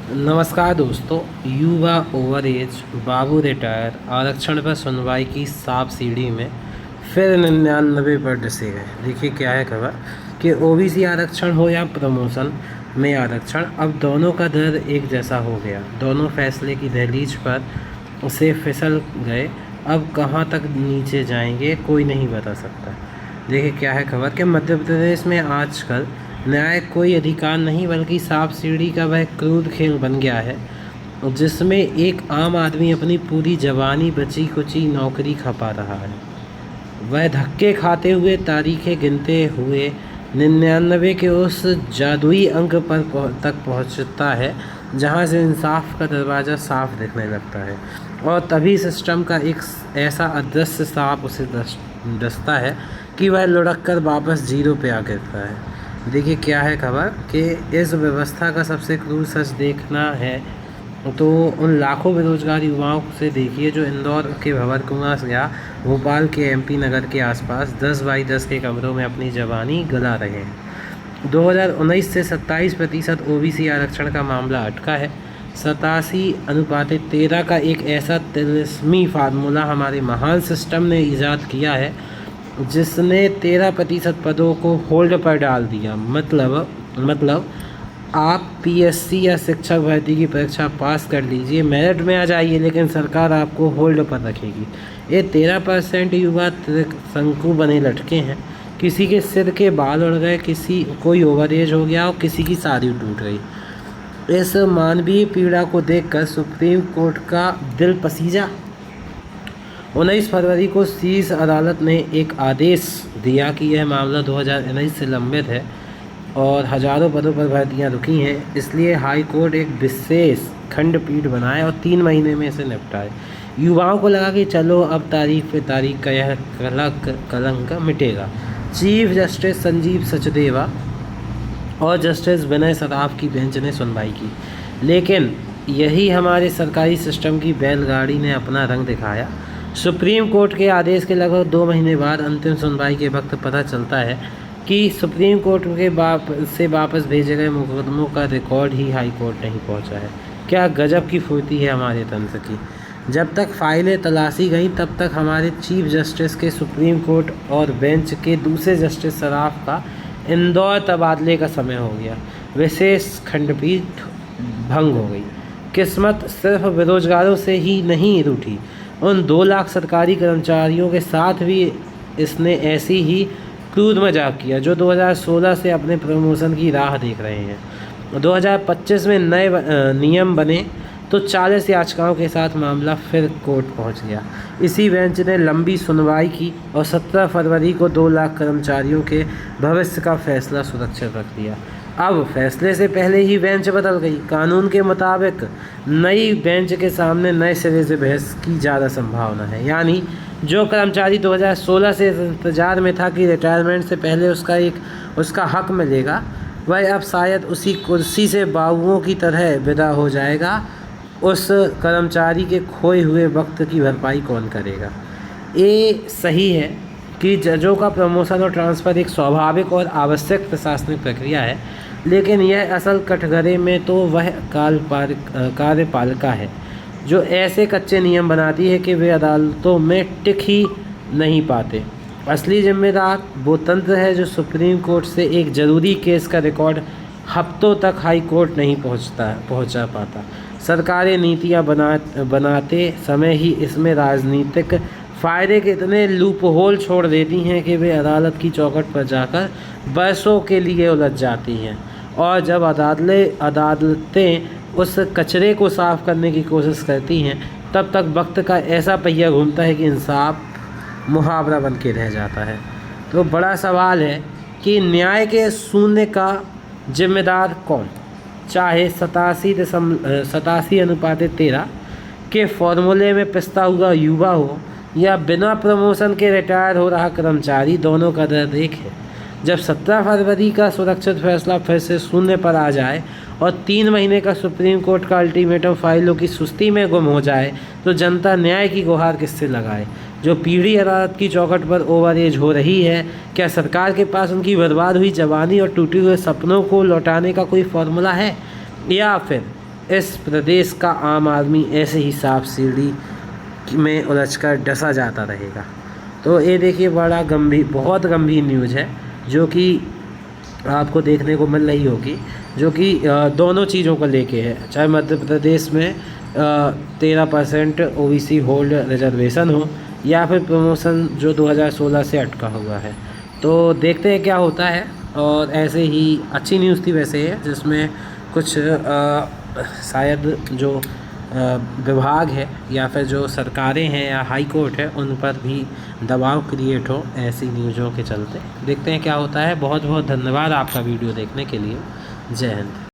नमस्कार दोस्तों। युवा ओवर एज बाबू रिटायर आरक्षण पर सुनवाई की सांप सीढ़ी में फिर 99 पर डसे गए। देखिए क्या है खबर कि ओबीसी आरक्षण हो या प्रमोशन में आरक्षण, अब दोनों का दर एक जैसा हो गया। दोनों फैसले की दहलीज पर उसे फिसल गए। अब कहाँ तक नीचे जाएंगे कोई नहीं बता सकता। देखिए क्या है खबर कि मध्य प्रदेश में आजकल न्याय कोई अधिकार नहीं बल्कि सांप सीढ़ी का वह क्रूर खेल बन गया है जिसमें एक आम आदमी अपनी पूरी जवानी बची कुची नौकरी खपा रहा है। वह धक्के खाते हुए तारीखें गिनते हुए 99 के उस जादुई अंक पर तक पहुंचता है जहां से इंसाफ का दरवाज़ा साफ दिखने लगता है। और तभी सिस्टम का एक ऐसा अदृश्य सांप उसे डसता है कि वह लुढ़क कर वापस जीरो पे आ गिरता है। देखिए क्या है खबर कि इस व्यवस्था का सबसे क्रूर सच देखना है तो उन लाखों बेरोजगार युवाओं से देखिए जो इंदौर के भंवरकुंआ या भोपाल के एमपी नगर के आसपास 10 बाई 10 के कमरों में अपनी जवानी गला रहे हैं। 2019 से 27% ओबीसी आरक्षण का मामला अटका है। 87:13 का एक ऐसा तिलिस्मी फार्मूला हमारे महान सिस्टम ने ईजाद किया है जिसने 13% पदों को होल्ड पर डाल दिया। मतलब आप पीएससी या शिक्षक भर्ती की परीक्षा पास कर लीजिए, मेरिट में आ जाइए, लेकिन सरकार आपको होल्ड पर रखेगी। ये 13% युवा शंकु बने लटके हैं। किसी के सिर के बाल उड़ गए, कोई ओवरएज हो गया और किसी की शादी टूट गई। इस मानवीय पीड़ा को देखकर सुप्रीम कोर्ट का दिल पसीजा। 19 फरवरी को शीर्ष अदालत ने एक आदेश दिया कि यह मामला 2019 से लंबित है और हजारों पदों पर भर्तियां रुकी हैं, इसलिए हाई कोर्ट एक विशेष खंडपीठ बनाए और 3 महीने में इसे निपटाए। युवाओं को लगा कि चलो अब तारीख पे तारीख का यह कलंक मिटेगा। चीफ जस्टिस संजीव सचदेवा और जस्टिस विनय सराफ की बेंच ने सुनवाई की, लेकिन यही हमारे सरकारी सिस्टम की बैलगाड़ी ने अपना रंग दिखाया। सुप्रीम कोर्ट के आदेश के लगभग 2 महीने बाद अंतिम सुनवाई के वक्त पता चलता है कि सुप्रीम कोर्ट के से वापस भेजे गए मुकदमों का रिकॉर्ड ही हाई कोर्ट नहीं पहुंचा है। क्या गजब की फुर्ती है हमारे तंत्र की। जब तक फाइलें तलाशी गईं तब तक हमारे चीफ जस्टिस के सुप्रीम कोर्ट और बेंच के दूसरे जस्टिस सराफ का इंदौर तबादले का समय हो गया। विशेष खंडपीठ भंग हो गई। किस्मत सिर्फ बेरोजगारों से ही नहीं रूठी, उन 2 लाख सरकारी कर्मचारियों के साथ भी इसने ऐसी ही क्रूर मजाक किया जो 2016 से अपने प्रमोशन की राह देख रहे हैं। 2025 में नए नियम बने तो 40 याचिकाओं के साथ मामला फिर कोर्ट पहुंच गया। इसी बेंच ने लंबी सुनवाई की और 17 फरवरी को 2 लाख कर्मचारियों के भविष्य का फैसला सुरक्षित रख दिया। अब फैसले से पहले ही बेंच बदल गई। कानून के मुताबिक नई बेंच के सामने नए सिरे से बहस की ज़्यादा संभावना है। यानी जो कर्मचारी 2016 से इंतजार में था कि रिटायरमेंट से पहले उसका हक मिलेगा, वह अब शायद उसी कुर्सी से बाबुओं की तरह विदा हो जाएगा। उस कर्मचारी के खोए हुए वक्त की भरपाई कौन करेगा। ये सही है कि जजों का प्रमोशन और ट्रांसफ़र एक स्वाभाविक और आवश्यक प्रशासनिक प्रक्रिया है, लेकिन यह असल कटघरे में तो वह कार्यपालिका है जो ऐसे कच्चे नियम बनाती है कि वे अदालतों में टिक ही नहीं पाते। असली जिम्मेदार वो तंत्र है जो सुप्रीम कोर्ट से एक ज़रूरी केस का रिकॉर्ड हफ्तों तक हाई कोर्ट नहीं पहुंचा पाता। सरकारें नीतियां बनाते समय ही इसमें राजनीतिक फ़ायदे के इतने लूप होल छोड़ देती हैं कि वे अदालत की चौखट पर जाकर बरसों के लिए उलझ जाती हैं। और जब अदालतें उस कचरे को साफ करने की कोशिश करती हैं तब तक वक्त का ऐसा पहिया घूमता है कि इंसाफ मुहावरा बन के रह जाता है। तो बड़ा सवाल है कि न्याय के शून्य का जिम्मेदार कौन, चाहे 87:13 के फॉर्मूले में पिसता हुआ युवा हो या बिना प्रमोशन के रिटायर हो रहा कर्मचारी, दोनों का दर्द एक है। जब 17 फरवरी का सुरक्षित फैसला फिर से शून्य पर आ जाए और 3 महीने का सुप्रीम कोर्ट का अल्टीमेटम फाइलों की सुस्ती में गुम हो जाए तो जनता न्याय की गुहार किससे लगाए। जो पीढ़ी अदालत की चौखट पर ओवर एज हो रही है, क्या सरकार के पास उनकी बर्बाद हुई जवानी और टूटे हुए सपनों को लौटाने का कोई फॉर्मूला है, या फिर इस प्रदेश का आम आदमी ऐसे ही सांप सीढ़ी में उलझकर डसा जाता रहेगा। तो ये देखिए बड़ा गंभीर, बहुत गंभीर न्यूज़ है जो कि आपको देखने को मिल रही होगी, जो कि दोनों चीज़ों को लेके है। चाहे मध्य प्रदेश में 13% OBC होल्ड रिजर्वेशन हो या फिर प्रमोशन जो 2016 से अटका हुआ है। तो देखते हैं क्या होता है। और ऐसे ही अच्छी न्यूज़ थी वैसे है, जिसमें कुछ शायद जो विभाग है या फिर जो सरकारें हैं या हाई कोर्ट है उन पर भी दबाव क्रिएट हो ऐसी न्यूज़ों के चलते। देखते हैं क्या होता है। बहुत बहुत धन्यवाद आपका वीडियो देखने के लिए। जय हिंद।